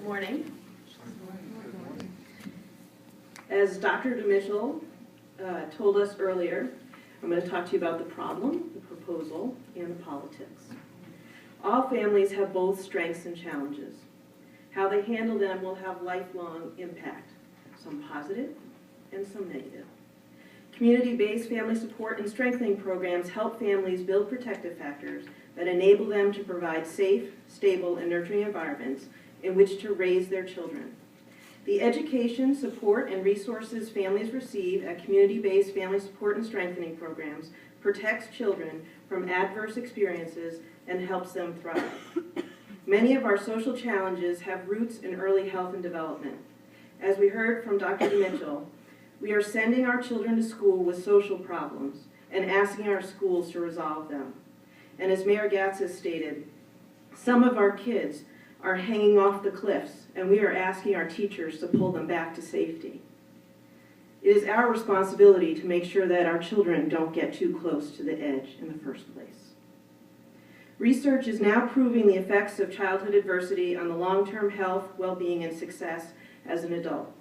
morning. As Dr. DeMitchell told us earlier, I'm going to talk to you about the problem, the proposal, and the politics. All families have both strengths and challenges. How they handle them will have lifelong impact, some positive and some negative. Community-based family support and strengthening programs help families build protective factors that enable them to provide safe, stable, and nurturing environments in which to raise their children. The education, support, and resources families receive at community-based family support and strengthening programs protects children from adverse experiences and helps them thrive. Many of our social challenges have roots in early health and development. As we heard from Dr. DeMitchell, we are sending our children to school with social problems and asking our schools to resolve them. And as Mayor Gatz has stated, some of our kids are hanging off the cliffs, and we are asking our teachers to pull them back to safety. It is our responsibility to make sure that our children don't get too close to the edge in the first place. Research is now proving the effects of childhood adversity on the long-term health, well-being, and success as an adult.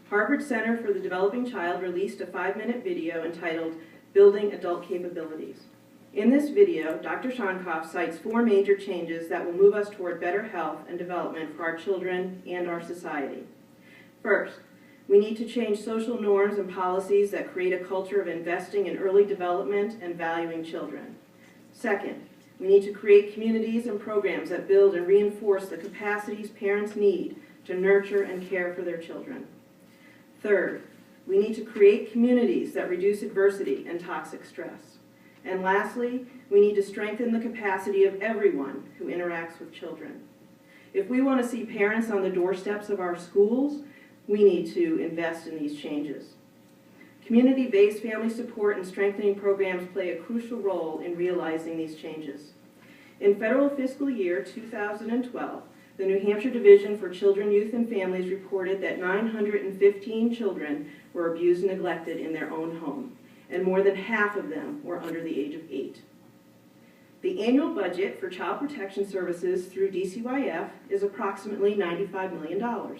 Harvard Center for the Developing Child released a 5-minute video entitled Building Adult Capabilities. In this video, Dr. Shonkoff cites 4 major changes that will move us toward better health and development for our children and our society. First, we need to change social norms and policies that create a culture of investing in early development and valuing children. Second, we need to create communities and programs that build and reinforce the capacities parents need to nurture and care for their children. Third, we need to create communities that reduce adversity and toxic stress. And lastly, we need to strengthen the capacity of everyone who interacts with children. If we want to see parents on the doorsteps of our schools, we need to invest in these changes. Community-based family support and strengthening programs play a crucial role in realizing these changes. In federal fiscal year 2012, the New Hampshire Division for Children, Youth, and Families reported that 915 children were abused and neglected in their own home, and more than half of them were under the age of 8. The annual budget for child protection services through DCYF is approximately $95 million.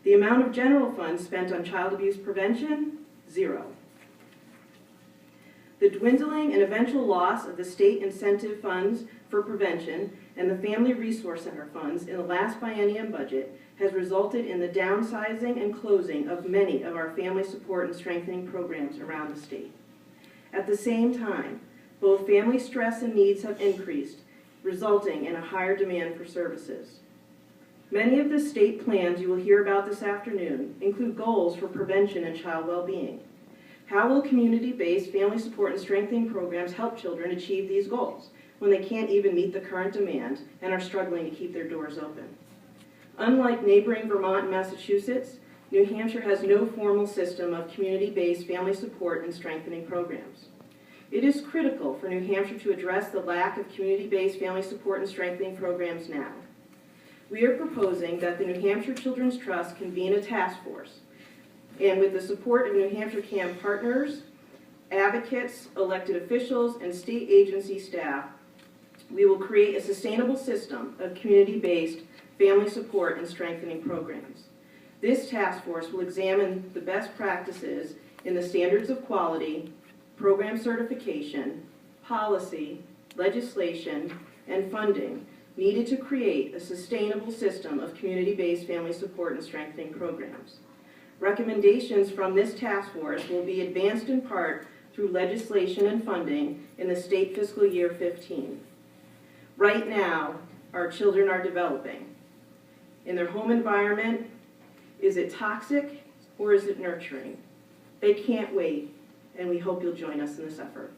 The amount of general funds spent on child abuse prevention, 0. The dwindling and eventual loss of the state incentive funds for prevention and the Family Resource Center funds in the last biennium budget has resulted in the downsizing and closing of many of our family support and strengthening programs around the state. At the same time, both family stress and needs have increased, resulting in a higher demand for services. Many of the state plans you will hear about this afternoon include goals for prevention and child well-being. How will community-based family support and strengthening programs help children achieve these goals when they can't even meet the current demand and are struggling to keep their doors open? Unlike neighboring Vermont and Massachusetts, New Hampshire has no formal system of community-based family support and strengthening programs. It is critical for New Hampshire to address the lack of community-based family support and strengthening programs now. We are proposing that the New Hampshire Children's Trust convene a task force, and with the support of New Hampshire CAM partners, advocates, elected officials, and state agency staff, we will create a sustainable system of community-based family support and strengthening programs. This task force will examine the best practices in the standards of quality, program certification, policy, legislation, and funding needed to create a sustainable system of community-based family support and strengthening programs. Recommendations from this task force will be advanced in part through legislation and funding in the state fiscal year 15. Right now, our children are developing. In their home environment, is it toxic or is it nurturing? They can't wait, and we hope you'll join us in this effort.